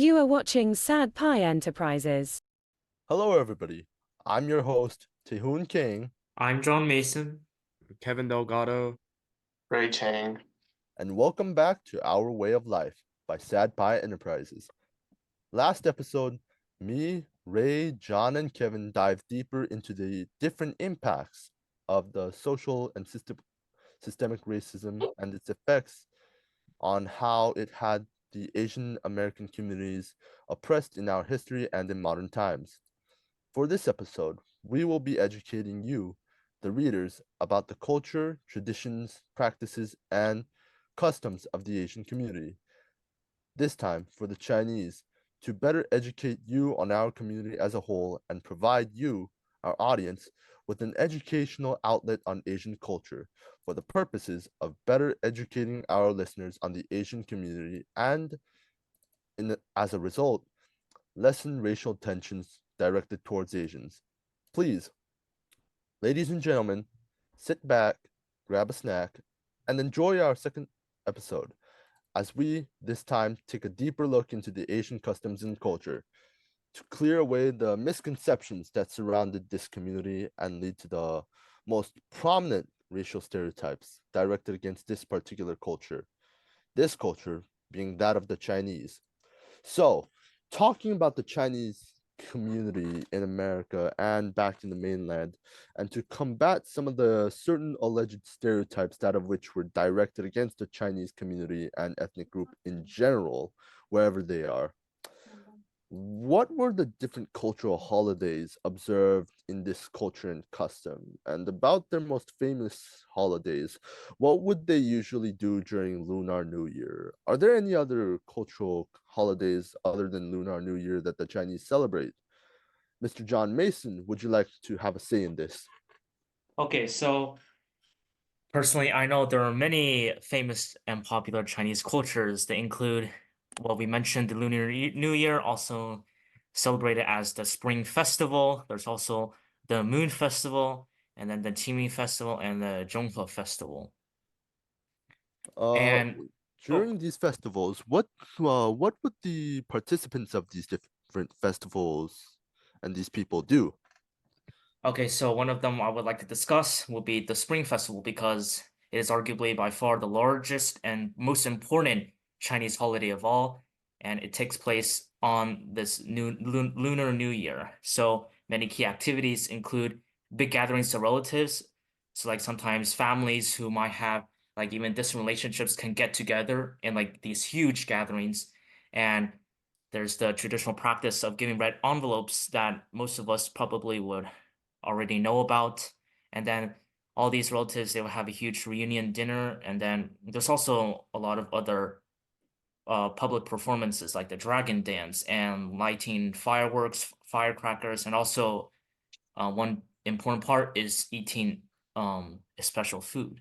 You are watching SADPIE Enterprises. Hello, everybody. I'm your host, Taehoon King, I'm John Mason. Kevin Delgado. Ray Chang. and welcome back to Our Way of Life by Sad Pie Enterprises. Last episode, me, Ray, John, and Kevin dived deeper into the different impacts of the social and systemic racism and its effects on how it had the Asian American communities oppressed in our history and in modern times. For this episode, we will be educating you, the readers, about the culture, traditions, practices, and customs of the Asian community. This time for the Chinese, to better educate you on our community as a whole and provide you, our audience, with an educational outlet on Asian culture for the purposes of better educating our listeners on the Asian community and, as a result, lessen racial tensions directed towards Asians. Please, ladies and gentlemen, sit back, grab a snack, and enjoy our second episode as we, this time, take a deeper look into the Asian customs and culture to clear away the misconceptions that surrounded this community and lead to the most prominent racial stereotypes directed against this particular culture. This culture being that of the Chinese. So, talking about the Chinese community in America and back in the mainland, and to combat some of the certain alleged stereotypes that of which were directed against the Chinese community and ethnic group in general, wherever they are. What were the different cultural holidays observed in this culture and custom? And about their most famous holidays, what would they usually do during Lunar New Year? Are there any other cultural holidays other than Lunar New Year that the Chinese celebrate? Mr. John Mason, would you like to have a say in this? Okay, so personally, I know there are many famous and popular Chinese cultures. They include, well, we mentioned the New Year, also celebrated as the Spring Festival. There's also the Moon Festival, and then the Qingming Festival and the Zhonghe Festival. Uh, And During these festivals, what would the participants of these different festivals and these people do? okay, so one of them I would like to discuss will be the Spring Festival because it is arguably by far the largest and most important Chinese holiday of all, and it takes place on this Lunar New Year. So many key activities include big gatherings of relatives. So like sometimes families who might have like even distant relationships can get together in like these huge gatherings. And there's the traditional practice of giving red envelopes that most of us probably would already know about. And then all these relatives, they will have a huge reunion dinner. And then there's also a lot of other public performances like the dragon dance and lighting fireworks, firecrackers, and also one important part is eating a special food.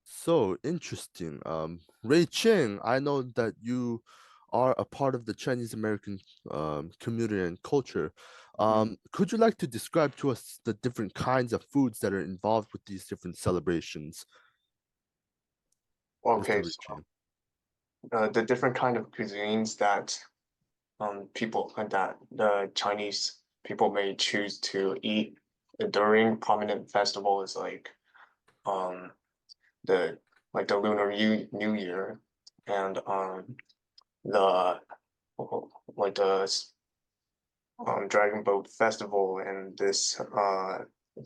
So interesting. Ray Cheng, I know that you are a part of the Chinese American community and culture. Could you like to describe to us the different kinds of foods that are involved with these different celebrations, Mr. Okay, Ray so Cheng? the different kind of cuisines that people and that the Chinese people may choose to eat during prominent festivals like um the the Lunar New Year and the Dragon Boat Festival and this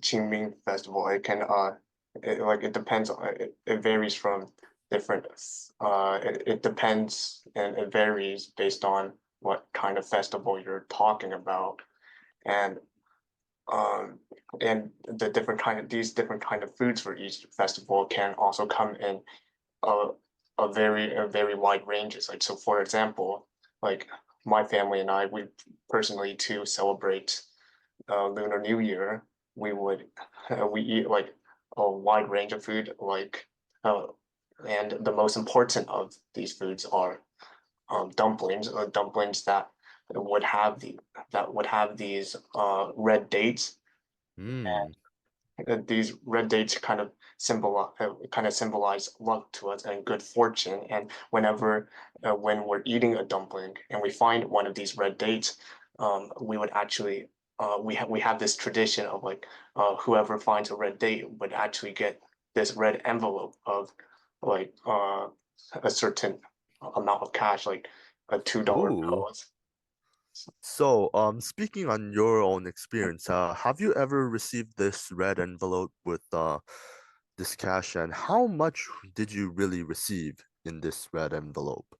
Qingming Festival. It depends it varies from different it depends and it varies based on what kind of festival you're talking about and um and these different kind of foods for each festival can also come in a a very wide ranges. Like so, for example, like my family and I, we personally to celebrate Lunar New Year, we would we eat like a wide range of food, uh, and the most important of these foods are dumplings would have these red dates Mm. these red dates kind of symbolize luck to us and good fortune. And whenever when we're eating a dumpling and we find one of these red dates, we would actually we have this tradition of like whoever finds a red date would actually get this red envelope of like a certain amount of cash, like a $2 Ooh. bill. So, speaking on your own experience, have you ever received this red envelope with this cash, and how much did you really receive in this red envelope,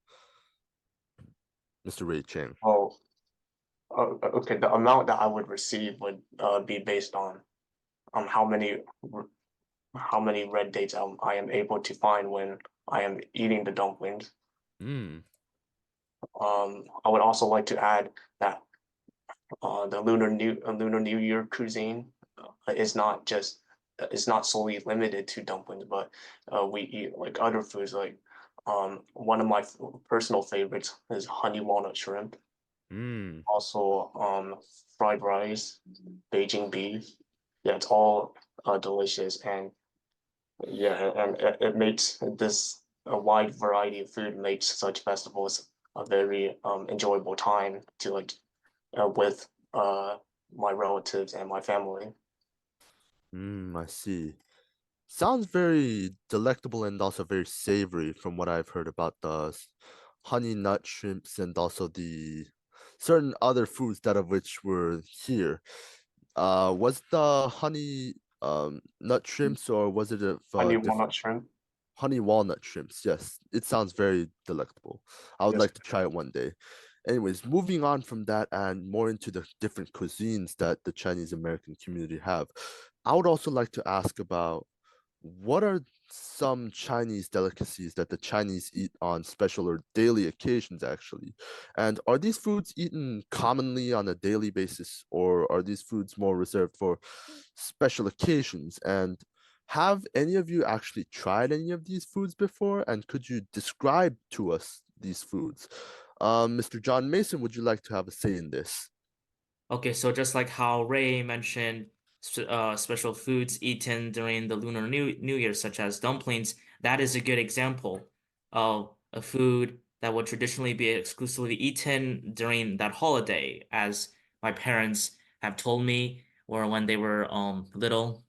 Mr. Ray Chang? Oh, okay. The amount that I would receive would be based on how many red dates I am able to find when I am eating the dumplings. Mm, I would also like to add that the Lunar New Year cuisine is not just is not solely limited to dumplings, but we eat like other foods. Like one of my personal favorites is honey walnut shrimp. mm. Also, fried rice, Beijing beef. Yeah, it's all delicious, and yeah, and it makes this a wide variety of food makes such festivals a very enjoyable time to like with my relatives and my family. I see. Sounds very delectable and also very savory from what I've heard about the honey nut shrimps and also the certain other foods that of which were here. Was the honey nut shrimps or was it a Honey different walnut shrimp. honey walnut shrimps? Yes, it sounds very delectable. I would Yes. like to try it one day. Anyways, moving on from that and more into the different cuisines that the Chinese American community have, I would also like to ask about what are some Chinese delicacies that the Chinese eat on special or daily occasions, actually? And are these foods eaten commonly on a daily basis, or are these foods more reserved for special occasions? And have any of you actually tried any of these foods before? And could you describe to us these foods? Mr. John Mason, would you like to have a say in this? Okay, so just like how Ray mentioned, special foods eaten during the Lunar New Year, such as dumplings, that is a good example of a food that would traditionally be exclusively eaten during that holiday, as my parents have told me, or when they were little,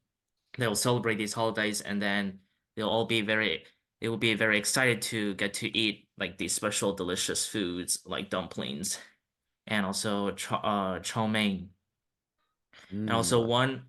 they'll celebrate these holidays, and then they will be very excited to get to eat like these special delicious foods like dumplings and also chow mein. And also Mm, one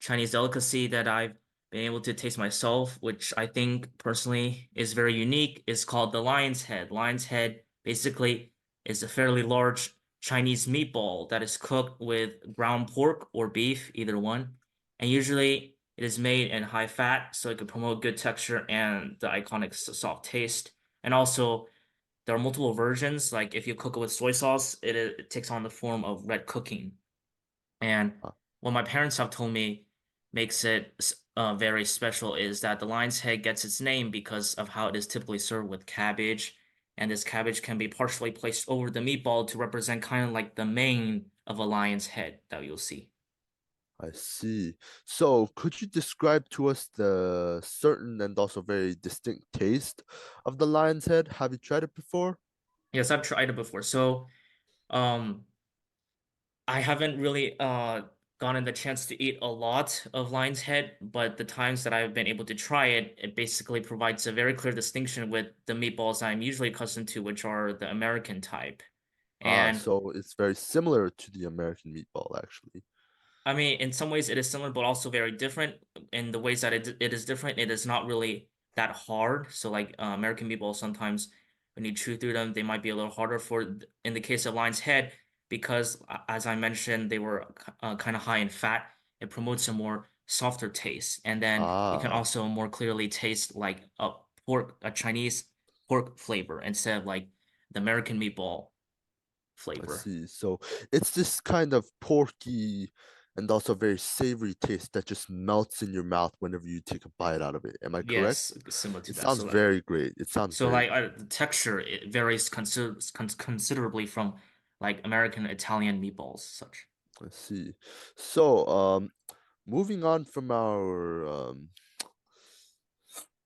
Chinese delicacy that I've been able to taste myself, which I think personally is very unique, is called the lion's head. Lion's head basically is a fairly large Chinese meatball that is cooked with ground pork or beef, either one. And usually it is made in high fat, so it can promote good texture and the iconic soft taste. And also there are multiple versions. Like if you cook it with soy sauce, it takes on the form of red cooking. And uh, what my parents have told me makes it very special is that the lion's head gets its name because of how it is typically served with cabbage. And this cabbage can be partially placed over the meatball to represent kind of like the mane of a lion's head that you'll see. I see. So, could you describe to us the certain and also very distinct taste of the lion's head? Have you tried it before? Yes, I've tried it before. So, um, I haven't really gotten the chance to eat a lot of lion's head, but the times that I've been able to try it, it basically provides a very clear distinction with the meatballs I'm usually accustomed to, which are the American type. And So it's very similar to the American meatball, actually. I mean, in some ways it is similar, but also very different. In the ways that it is different, it is not really that hard. So like American meatballs, sometimes when you chew through them, they might be a little harder in the case of lion's head, because as I mentioned, they were kind of high in fat. It promotes a more softer taste. And then you can Ah, also more clearly taste like a Chinese pork flavor instead of like the American meatball I flavor. see. So it's this kind of porky and also very savory taste that just melts in your mouth whenever you take a bite out of it. Am I correct? Yes, similar to It that. sounds very great. It sounds So very like great. the texture it varies considerably from like American Italian meatballs such. I see. So, moving on from our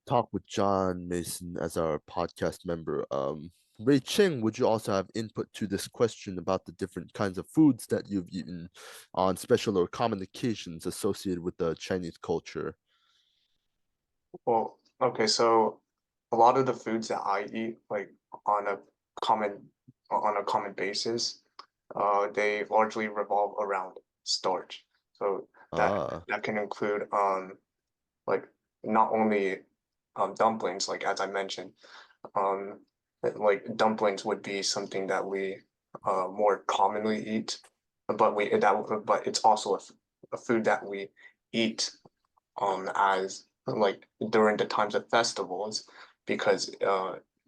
talk with John Mason as our podcast member, Ray Ching, would you also have input to this question about the different kinds of foods that you've eaten on special or common occasions associated with the Chinese culture? Well, okay, so a lot of the foods that I eat, like on a common common basis, they largely revolve around starch. So that Ah, that can include like not only dumplings, like as I mentioned, um like dumplings would be something that we more commonly eat, but it's also a food that we eat as like during the times of festivals, because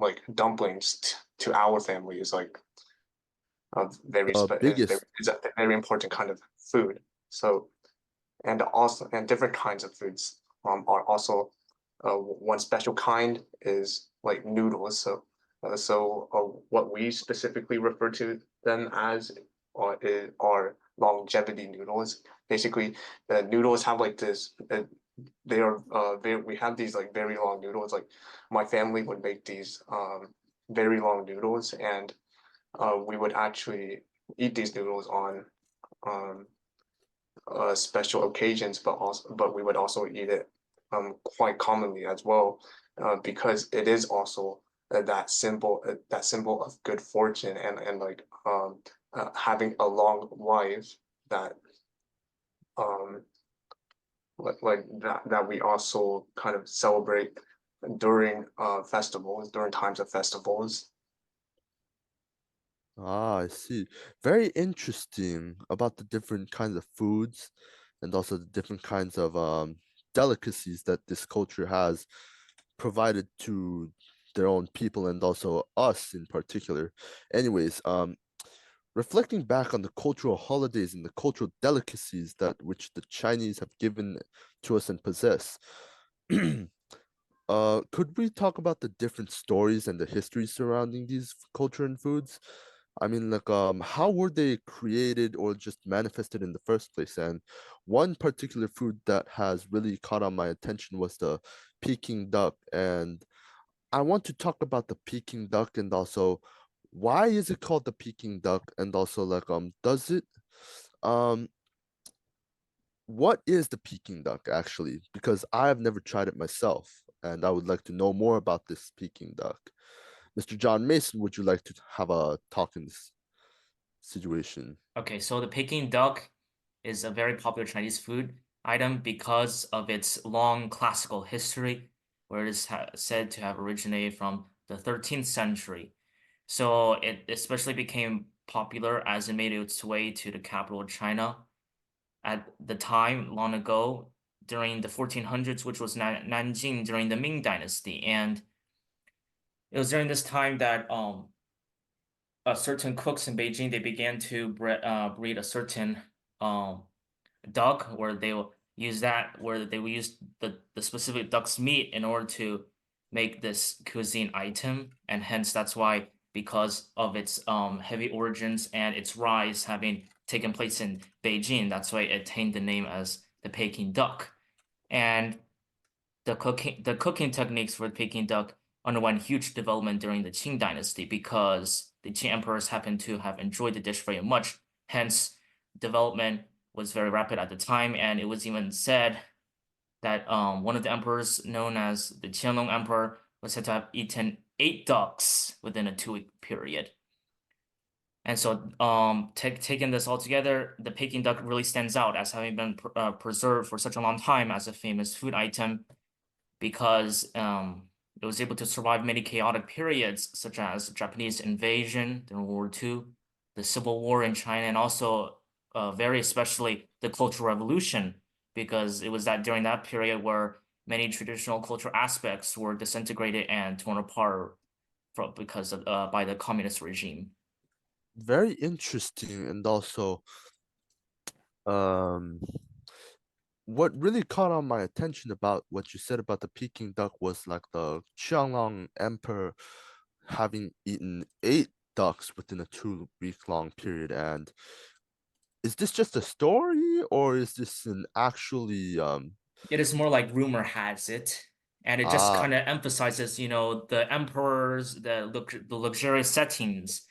like dumplings to our family is like a the biggest. is a very important kind of food. So and different kinds of foods are also one special kind is like noodles. What we specifically refer to them as are longevity noodles. Basically, the noodles have like this. They are we have these like very long noodles. Like my family would make these very long noodles, and we would actually eat these noodles on um special occasions, but we would also eat it quite commonly as well, because it is also that symbol of good fortune and like having a long life that um like that we also kind of celebrate during festivals, during times of festivals. Ah, I see. Very interesting about the different kinds of foods and also the different kinds of delicacies that this culture has provided to their own people and also us in particular. Anyways, reflecting back on the cultural holidays and the cultural delicacies that which the Chinese have given to us and possess. Could we talk about the different stories and the history surrounding these culture and foods? I mean, like, how were they created or just manifested in the first place? And one particular food that has really caught on my attention was the Peking duck. And I want to talk about the Peking duck and also why is it called the Peking duck? And also, like, does it, um, what is the Peking duck actually? Because I have never tried it myself, and I would like to know more about this Peking duck. Mr. John Mason, would you like to have a talk in this situation? Okay, so the Peking duck is a very popular Chinese food item because of its long classical history, where it is said to have originated from the 13th century. So it especially became popular as it made its way to the capital of China at the time long ago during the 1400s, which was Nanjing during the Ming Dynasty. And it was during this time that certain cooks in Beijing they began to breed a certain um duck where they will use that where they will use the specific duck's meat in order to make this cuisine item, and hence that's why, because of its heavy origins and its rise having taken place in Beijing, that's why it attained the name as the Peking duck. And the cooking techniques for the Peking duck underwent huge development during the Qing dynasty because the Qing emperors happened to have enjoyed the dish very much. Hence, development was very rapid at the time, and it was even said that one of the emperors, known as the Qianlong Emperor, was said to have eaten 8 ducks within a 2-week period. And so, taking this all together, the Peking duck really stands out as having been preserved for such a long time as a famous food item because it was able to survive many chaotic periods, such as Japanese invasion during World War II, the Civil War in China, and also very especially the Cultural Revolution, because it was that during that period where many traditional cultural aspects were disintegrated and torn apart because of by the communist regime. Very interesting, and also, um, what really caught on my attention about what you said about the Peking duck was like the Qianlong Emperor having eaten 8 ducks within a 2-week long period, and is this just a story or is this an actually It is more like rumor has it, and it just ah kind of emphasizes, the emperors, the luxurious settings,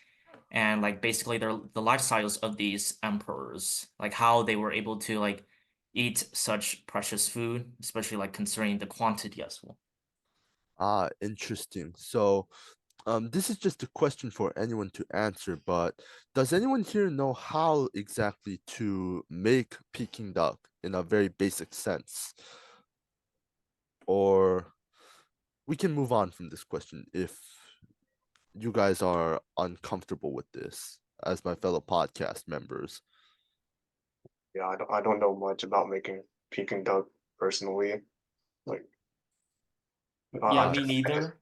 and like basically the lifestyles of these emperors, like how they were able to like eat such precious food, especially like considering the quantity as well. interesting. So this is just a question for anyone to answer, but does anyone here know how exactly to make Peking duck in a very basic sense? Or we can move on from this question if you guys are uncomfortable with this as my fellow podcast members. Yeah, I don't know much about making Peking duck personally. Like, Yeah, I me just neither.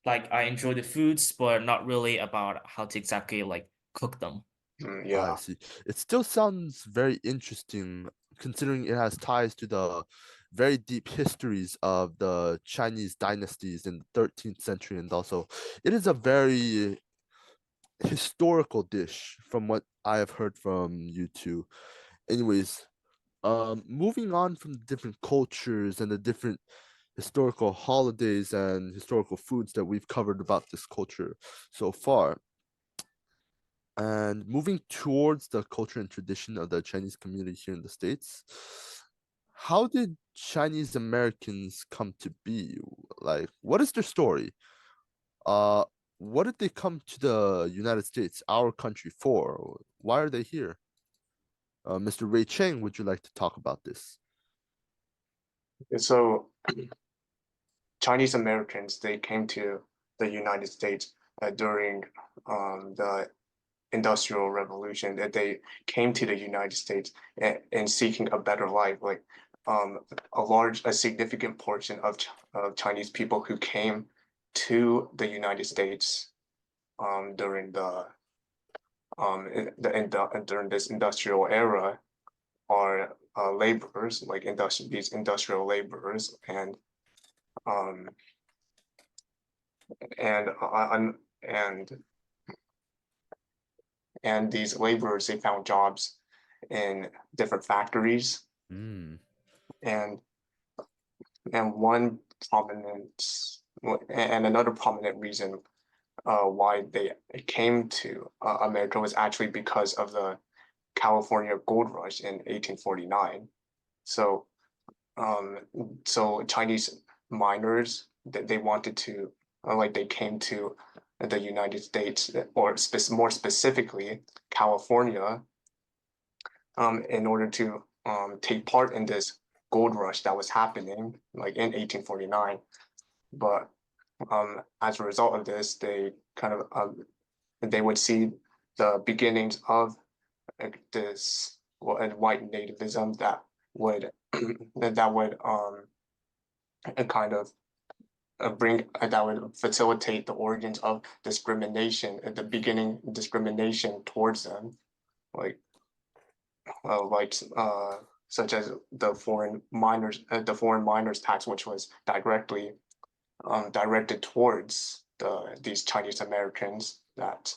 Like I enjoy the foods, but not really about how to exactly like cook them. mm, I yeah, see. It still sounds very interesting considering it has ties to the very deep histories of the Chinese dynasties in the 13th century, and also it is a very historical dish from what I have heard from you two. Anyways, moving on from the different cultures and the different historical holidays and historical foods that we've covered about this culture so far, and moving towards the culture and tradition of the Chinese community here in the States, how did Chinese Americans come to be? Like, what is their story? Uh, what did they come to the United States, our country, for? Why are they here? Mr. Ray Cheng, would you like to talk about this? and so Chinese Americans, they came to the United States during the Industrial Revolution. That they came to the United States and seeking a better life. Like a significant portion of Chinese people who came to the United States during during this industrial era are laborers, like these industrial laborers, um, and and and these laborers, they found jobs in different factories, Mm, and one prominent and another prominent reason why they came to America was actually because of the California gold rush in 1849. So um, so Chinese miners, they wanted to like they came to the United States, or more specifically California, in order to take part in this gold rush that was happening like in 1849. But as a result of this, they would see the beginnings of this white nativism that would that would kind of bring that would facilitate the origins of discrimination at the beginning, discrimination towards them, like uh, like uh, such as the foreign miners tax, which was directed towards these Chinese Americans that,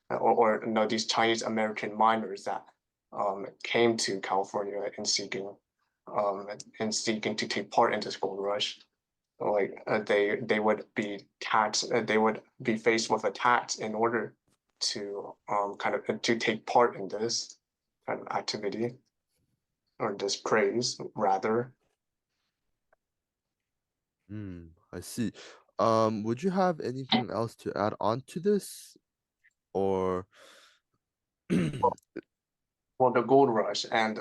or no, these Chinese American miners that came to California and seeking to take part in this gold rush. Like they would be taxed, they would be faced with a tax in order to kind of to take part in this kind of activity, or this craze rather. I see. Would you have anything else to add on to this? Or Well, the gold rush and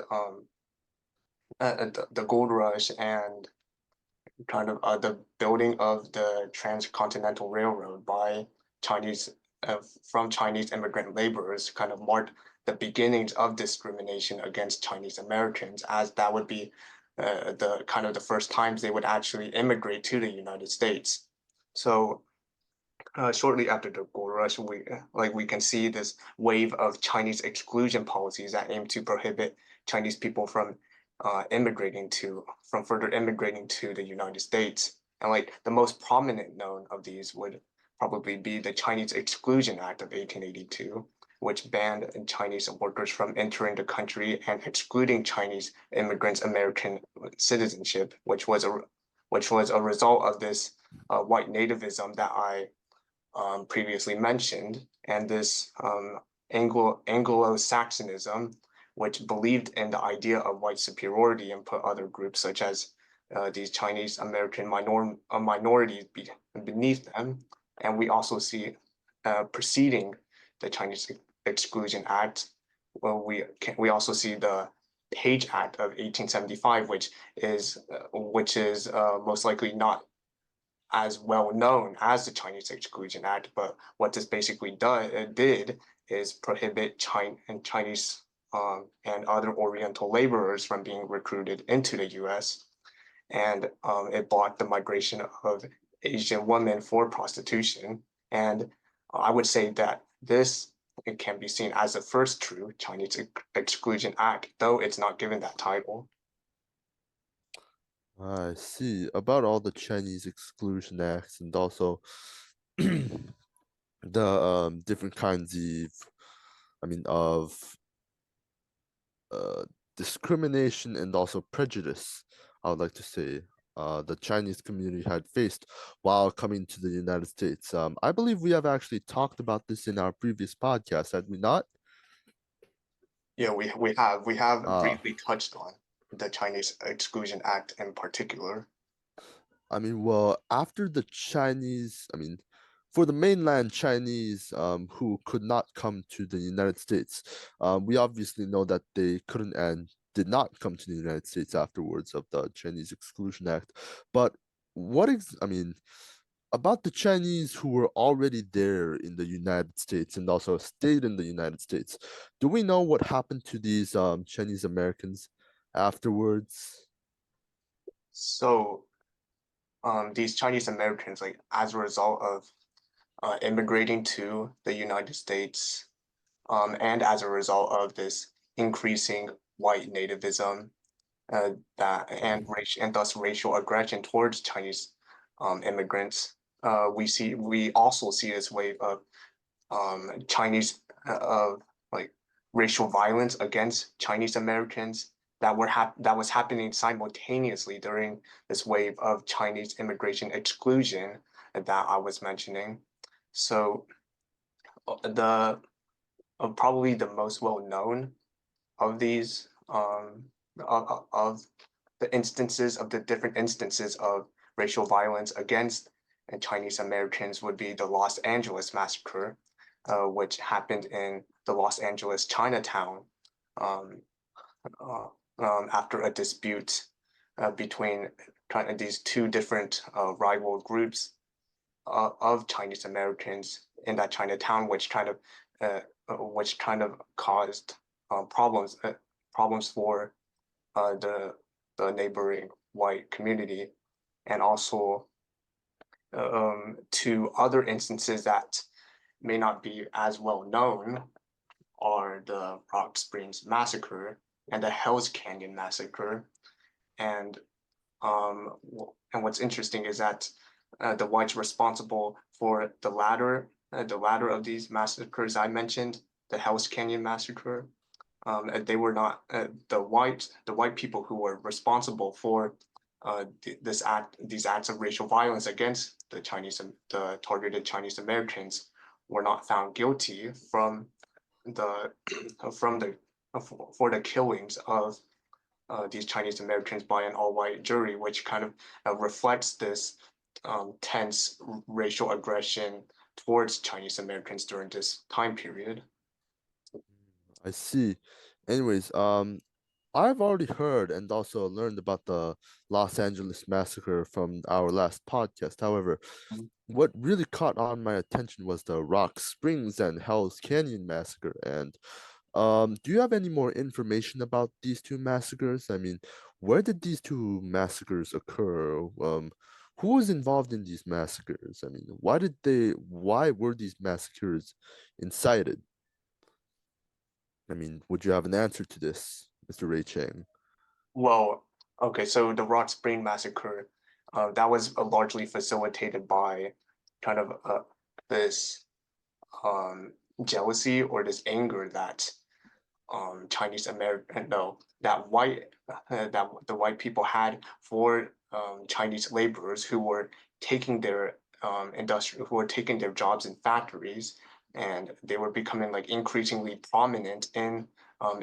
the gold rush and kind of the building of the transcontinental railroad by Chinese from Chinese immigrant laborers kind of marked the beginnings of discrimination against Chinese Americans, as that would be the kind of the first times they would actually immigrate to the United States. So shortly after the gold rush, we can see this wave of Chinese exclusion policies that aim to prohibit Chinese people from further immigrating to the United States. And like the most prominent known of these would probably be the Chinese Exclusion Act of 1882, which banned Chinese workers from entering the country and excluding Chinese immigrants' American citizenship, which was a result of this white nativism that I previously mentioned, and this Anglo-Saxonism, which believed in the idea of white superiority and put other groups such as these Chinese American minorities beneath them. And we also see preceding the Chinese Exclusion Act, well, we also see the Page Act of 1875, which is most likely not as well known as the Chinese Exclusion Act, but what this basically did is prohibit Chinese and other Oriental laborers from being recruited into the U.S. And it blocked the migration of Asian women for prostitution. And I would say that it can be seen as the first true Chinese Exclusion Act, though it's not given that title. I see. About all the Chinese Exclusion Acts and also the different kinds of discrimination and also prejudice, I would like to say, the Chinese community had faced while coming to the United States. I believe we have actually talked about this in our previous podcast, had we not? Yeah, we have Ah. briefly touched on the Chinese Exclusion Act in particular. I mean, well, after the Chinese, for the mainland Chinese who could not come to the United States, we obviously know that they couldn't and did not come to the United States afterwards of the Chinese Exclusion Act. But about the Chinese who were already there in the United States and also stayed in the United States, do we know what happened to these Chinese Americans afterwards? So these Chinese Americans, like as a result of immigrating to the United States, and as a result of this increasing white nativism, and thus racial aggression towards Chinese immigrants, we also see this wave of Chinese of like racial violence against Chinese Americans that was happening simultaneously during this wave of Chinese immigration exclusion that I was mentioning. So the probably the most well known of these of the instances of the different instances of racial violence against Chinese Americans would be the Los Angeles massacre, which happened in the Los Angeles Chinatown um, after a dispute between these two different rival groups of Chinese Americans in that Chinatown, which kind of caused problems for the neighboring white community, and also two other instances that may not be as well known are the Rock Springs Massacre and the Hell's Canyon Massacre. And what's interesting is that the whites responsible for the latter of these massacres I mentioned, the Hell's Canyon Massacre, they were not the white people who were responsible for these acts of racial violence against the targeted Chinese Americans were not found guilty for the killings of these Chinese Americans by an all-white jury, which kind of reflects this tense racial aggression towards Chinese Americans during this time period. I see. Anyways, I've already heard and also learned about the Los Angeles massacre from our last podcast. However, what really caught on my attention was the Rock Springs and Hell's Canyon massacre. And do you have any more information about these two massacres? I mean, where did these two massacres occur? Who was involved in these massacres? I mean, why were these massacres incited? I mean, would you have an answer to this, Mr. Ray Chang? Well, okay, so the Rock Spring Massacre, that was largely facilitated by kind of this jealousy or this anger that Chinese American no that white that the white people had for Chinese laborers who were taking their who were taking their jobs in factories, and they were becoming like increasingly prominent in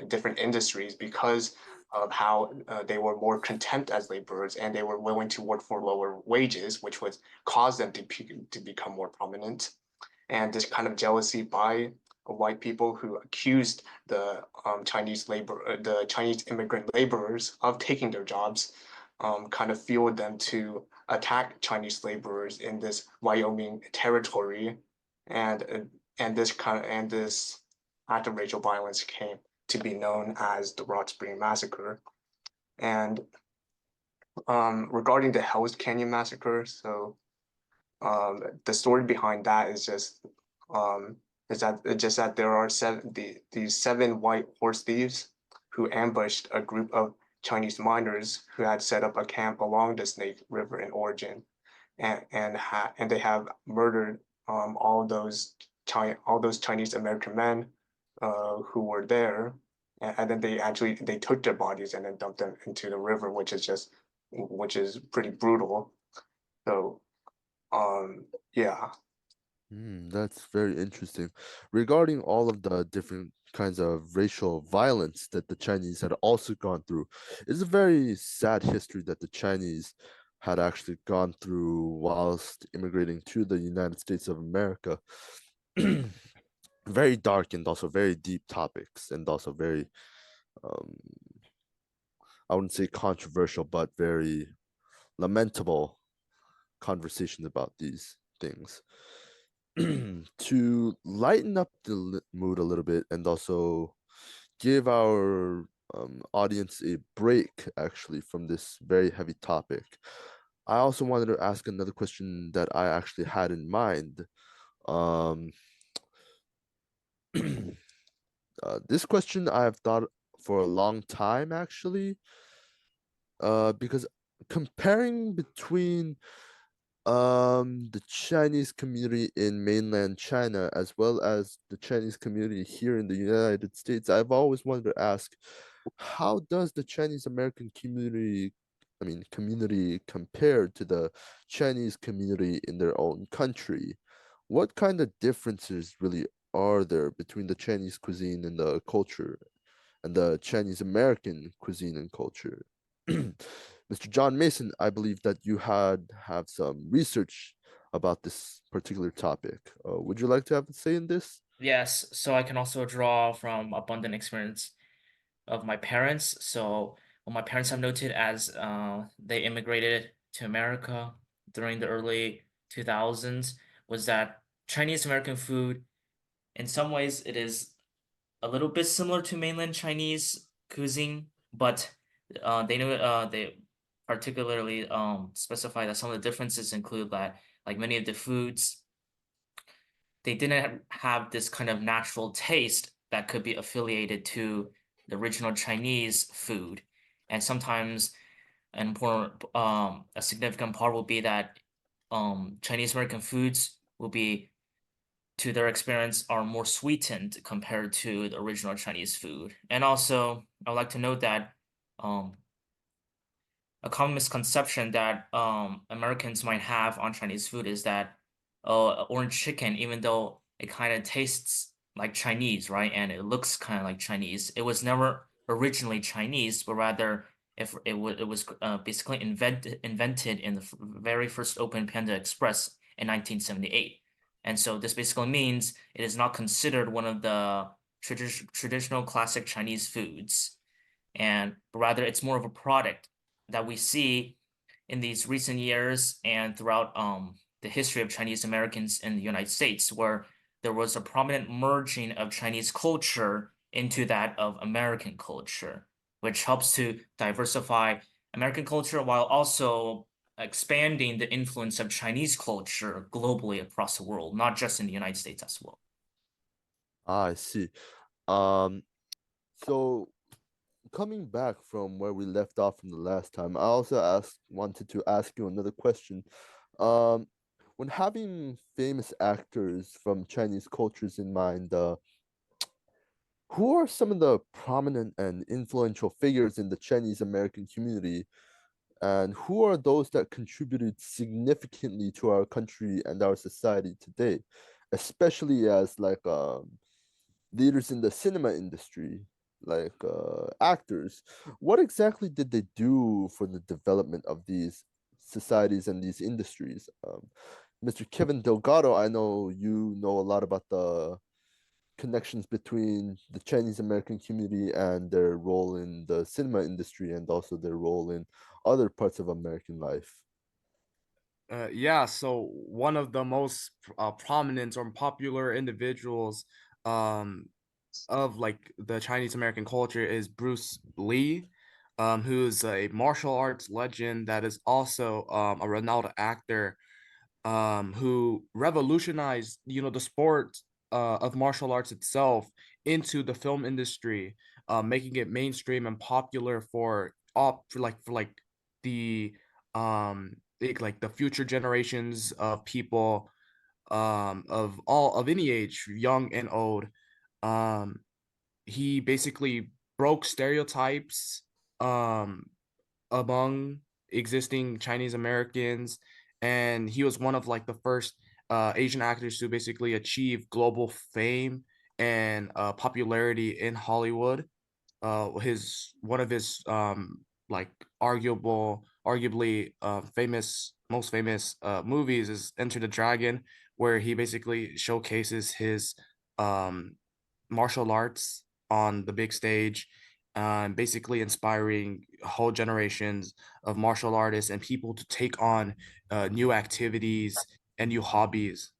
different industries because of how they were more contempt as laborers, and they were willing to work for lower wages, which would cause them to become more prominent. And this kind of jealousy by white people who accused the the Chinese immigrant laborers of taking their jobs, kind of fueled them to attack Chinese laborers in this Wyoming territory, and this act of racial violence came to be known as the Rock Spring Massacre. And regarding the Hell's Canyon Massacre, so the story behind that um, is that there are these seven white horse thieves who ambushed a group of Chinese miners who had set up a camp along the Snake River in Oregon, and they have murdered all those Chinese American men who were there, and then they took their bodies and then dumped them into the river, which is pretty brutal. So yeah. That's very interesting. Regarding all of the different kinds of racial violence that the Chinese had also gone through, it's a very sad history that the Chinese had actually gone through whilst immigrating to the United States of America. Very dark and also very deep topics, and also very, um, I wouldn't say controversial, but very lamentable conversations about these things. To lighten up the mood a little bit and also give our audience a break actually from this very heavy topic, I also wanted to ask another question that I actually had in mind. Um, this question I have thought for a long time actually, because comparing between the Chinese community in mainland China as well as the Chinese community here in the United States, I've always wanted to ask, how does the Chinese American community compare to the Chinese community in their own country? What kind of differences really are there between the Chinese cuisine and the culture and the Chinese American cuisine and culture? Mr. John Mason, I believe that you have some research about this particular topic. Would you like to have a say in this? Yes, so I can also draw from abundant experience of my parents. So what my parents have noted as they immigrated to America during the early 2000s was that Chinese American food, in some ways, it is a little bit similar to mainland Chinese cuisine, but they particularly specify that some of the differences include that like many of the foods they didn't have this kind of natural taste that could be affiliated to the original Chinese food. And sometimes an important a significant part will be that Chinese American foods will be to their experience are more sweetened compared to the original Chinese food. And also I would like to note that um a common misconception that Americans might have on Chinese food is that orange chicken, even though it kind of tastes like Chinese, right, and it looks kind of like Chinese, it was never originally Chinese, but rather if it was basically invented in the very first Open Panda Express in 1978. And so this basically means it is not considered one of the traditional classic Chinese foods, and rather it's more of a product that we see in these recent years and throughout the history of Chinese Americans in the United States, where there was a prominent merging of Chinese culture into that of American culture, which helps to diversify American culture while also expanding the influence of Chinese culture globally across the world, not just in the United States as well. Ah, I see. Um, so coming back from where we left off from the last time, I also wanted to ask you another question. Um, when having famous actors from Chinese cultures in mind, who are some of the prominent and influential figures in the Chinese American community, and who are those that contributed significantly to our country and our society today, especially as like leaders in the cinema industry, like actors? What exactly did they do for the development of these societies and these industries? Mr. Kevin Delgado, I know you know a lot about the connections between the Chinese American community and their role in the cinema industry and also their role in other parts of American life. Yeah, so one of the most prominent or popular individuals um, of like the Chinese American culture is Bruce Lee, who's a martial arts legend that is also a renowned actor, who revolutionized, the sport of martial arts itself into the film industry, making it mainstream and popular for the like the future generations of people, of all of any age, young and old. Um, he basically broke stereotypes um among existing Chinese Americans, and he was one of like the first Asian actors to basically achieve global fame and popularity in Hollywood. His one of his like arguably most famous movies is Enter the Dragon, where he basically showcases his um martial arts on the big stage, basically inspiring whole generations of martial artists and people to take on new activities and new hobbies.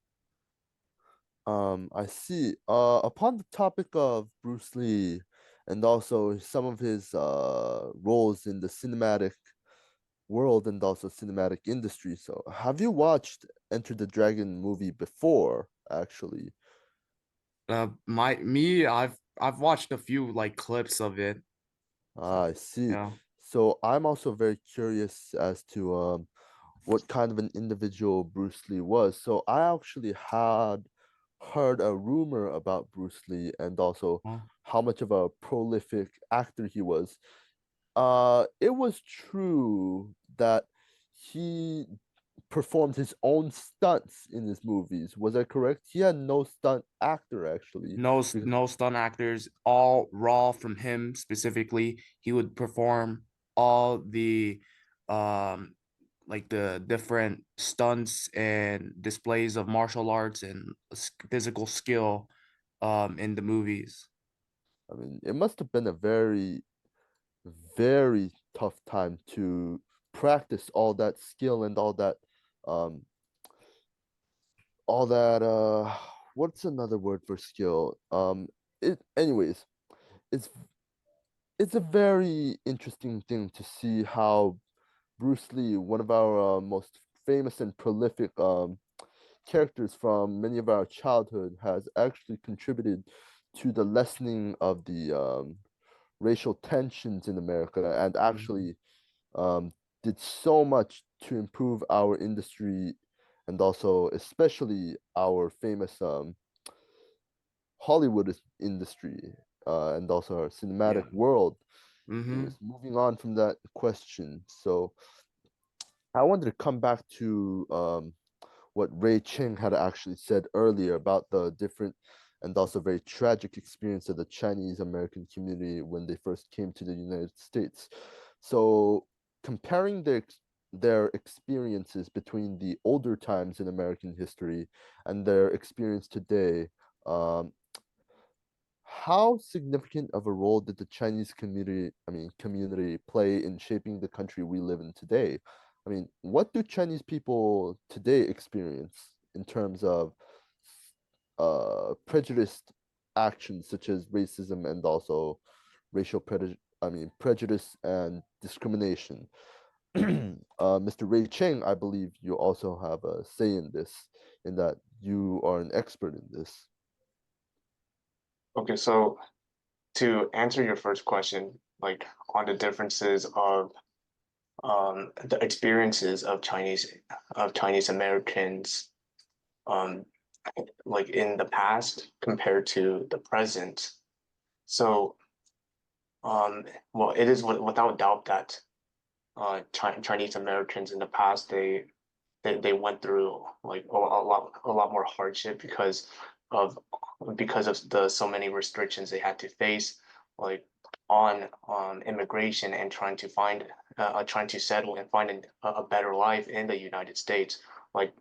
I see. Upon the topic of Bruce Lee and also some of his roles in the cinematic world and also cinematic industry. So, have you watched Enter the Dragon movie before, actually? I've watched a few like clips of it. Ah, I see. Yeah. So, I'm also very curious as to what kind of an individual Bruce Lee was. So, I actually had heard a rumor about Bruce Lee and also Oh. how much of a prolific actor he was. It was true that he performed his own stunts in his movies. Was I correct? He had no stunt actor actually. Because No stunt actors, all raw from him specifically. He would perform all the um like the different stunts and displays of martial arts and physical skill in the movies. I mean, it must have been a very, very tough time to practice all that skill and um all that what's another word for skill? It anyways, it's it's a very interesting thing to see how Bruce Lee, one of our most famous and prolific characters from many of our childhood, has actually contributed to the lessening of the racial tensions in America and Mhm. actually did so much to improve our industry and also especially our famous Hollywood industry and also our cinematic Yeah. world. Mm-hmm. Anyways, moving on from that question. So I wanted to come back to what Ray Ching had actually said earlier about the different and also very tragic experience of the Chinese American community when they first came to the United States. So comparing their experiences between the older times in American history and their experience today, um, how significant of a role did the Chinese community play in shaping the country we live in today? I mean, what do Chinese people today experience in terms of prejudiced actions such as racism and also prejudice and discrimination? Mr. Ray Cheng, I believe you also have a say in this, in that you are an expert in this. Okay, so to answer your first question, like on the differences of the experiences of Chinese Americans like in the past compared to the present. So well, it is without doubt that Chinese Americans in the past they went through like a lot more hardship of because of the so many restrictions they had to face, like on immigration and trying to settle and find a better life in the United States. Like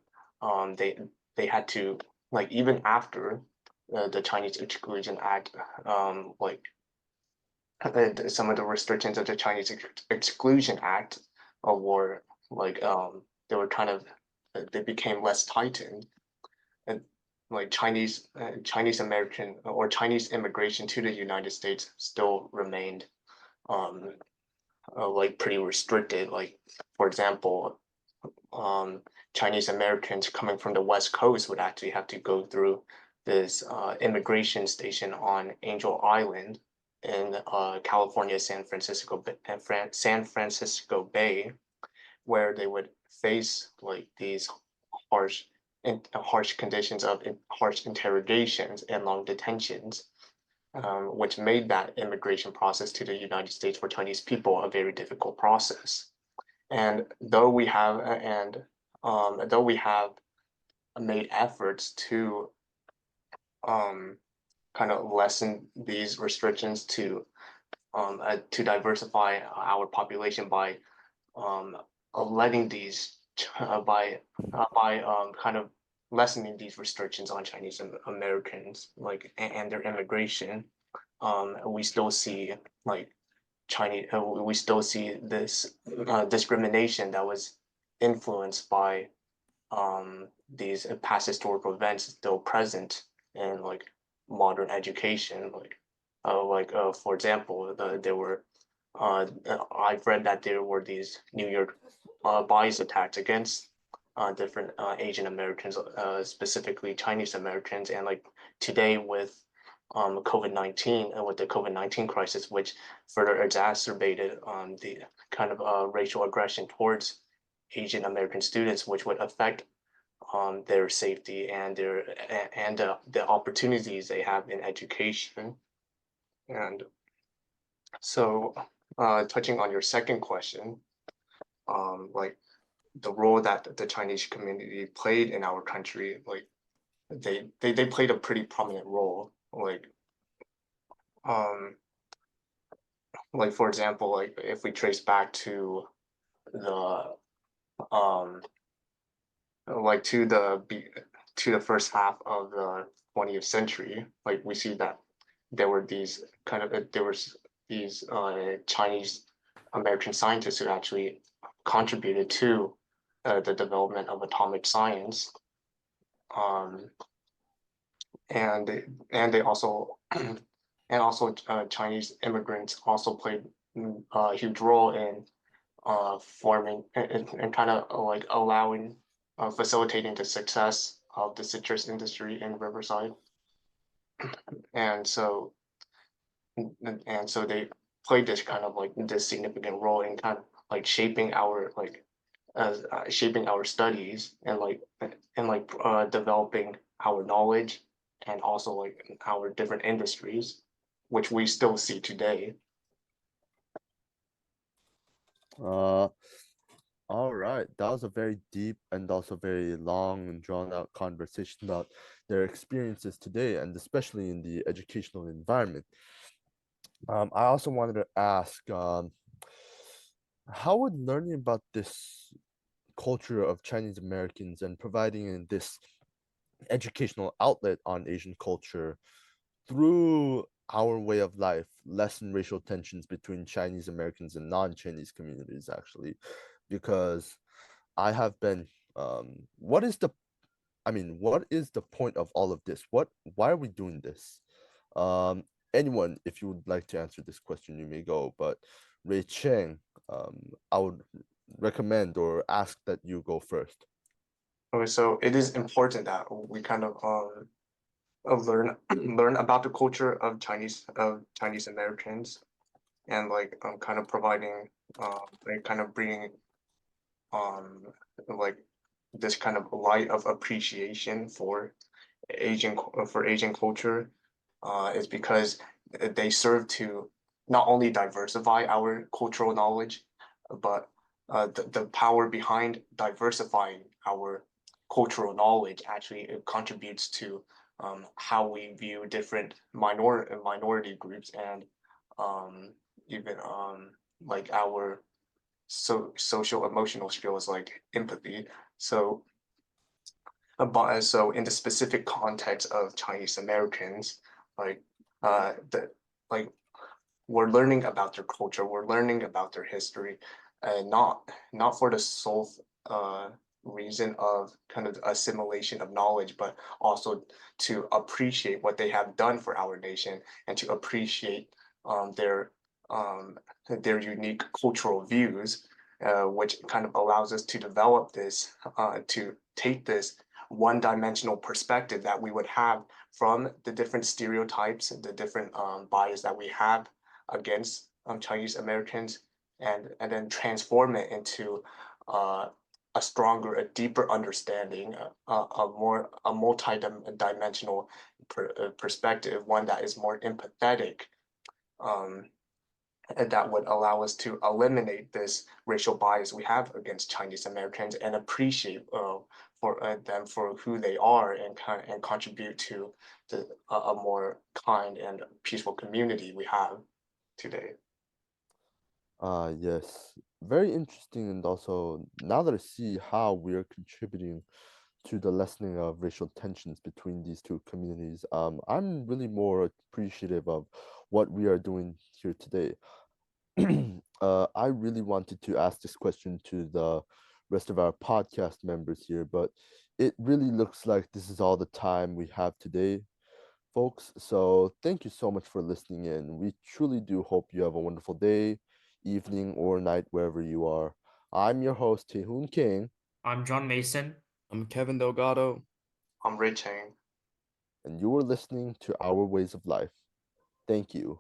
they had to, like, even after the Chinese Exclusion Act, like some of the restrictions of the Chinese Exclusion Act were like they were kind of they became less tightened, and like Chinese American or Chinese immigration to the United States still remained um like pretty restricted. Like, for example, um Chinese Americans coming from the West Coast would actually have to go through this immigration station on Angel Island in California, San Francisco Bay, where they would face like these harsh harsh conditions of harsh interrogations and long detentions, which made that immigration process to the United States for Chinese people a very difficult process. And though we have made efforts um, kind of lessen these restrictions to diversify our population by letting these by kind of lessening these restrictions on Chinese Americans, like and their immigration. We still see like we still see this discrimination that was influenced by these past historical events still present in like modern education. For example, there were I've read that there were these New York bias attacks against different Asian Americans, specifically Chinese Americans, and like today with COVID-19 and with the COVID-19 crisis, which further exacerbated the kind of racial aggression towards Asian American students, which would affect their safety and the opportunities they have in education. And so, touching on your second question, like the role that the Chinese community played in our country, like they played a pretty prominent role. Um, like for example, like if we trace back to the um, like to the first half of the 20th century, like we see that there was these Chinese American scientists who actually contributed to the development of atomic science, um, and they also and also Chinese immigrants also played a huge role in forming and kind of like allowing facilitating the success of the citrus industry in Riverside, and so they played this kind of like this significant role in kind of like shaping our like as shaping our studies and developing our knowledge and also like our different industries, which we still see today. Uh, all right. That was a very deep and also very long and drawn out conversation about their experiences today, and especially in the educational environment. I also wanted to ask, how would learning about this culture of Chinese Americans and providing this educational outlet on Asian culture through our way of life lessen racial tensions between Chinese Americans and non-Chinese communities, actually? Because I have been what is the what is the point of all of this? Why are we doing this? Um Anyone, if you would like to answer this question, you may go, but Ray Cheng, I would recommend or ask that you go first. Okay, so it is important that we kind of learn learn about the culture of Chinese Americans, and like kind of providing like kind of bringing like this kind of light of appreciation for Asian culture is because they serve to not only diversify our cultural knowledge, but the power behind diversifying our cultural knowledge actually it contributes to how we view different minority groups and even like our social emotional skills like empathy. So but so in the specific context of Chinese Americans, like the like we're learning about their culture, we're learning about their history, and not for the sole reason of kind of assimilation of knowledge, but also to appreciate what they have done for our nation and to appreciate um, their unique cultural views, which kind of allows us to develop this, to take this one-dimensional perspective that we would have from the different stereotypes and the different bias that we have against Chinese Americans, and then transform it into a stronger, a deeper understanding, a multi-dimensional perspective, one that is more empathetic, um, and that would allow us to eliminate this racial bias we have against Chinese Americans and appreciate for them for who they are and contribute to a more kind and peaceful community we have today. Yes, very interesting. And also, now that I see how we are contributing to the lessening of racial tensions between these two communities, I'm really more appreciative of what we are doing here today. I really wanted to ask this question to the rest of our podcast members here, but it really looks like this is all the time we have today, folks. So thank you so much for listening in. We truly do hope you have a wonderful day, evening, or night wherever you are. I'm your host, Taehoon King, I'm John Mason. I'm Kevin Delgado. I'm Rich Chang. and you are listening to Our Ways of Life. Thank you.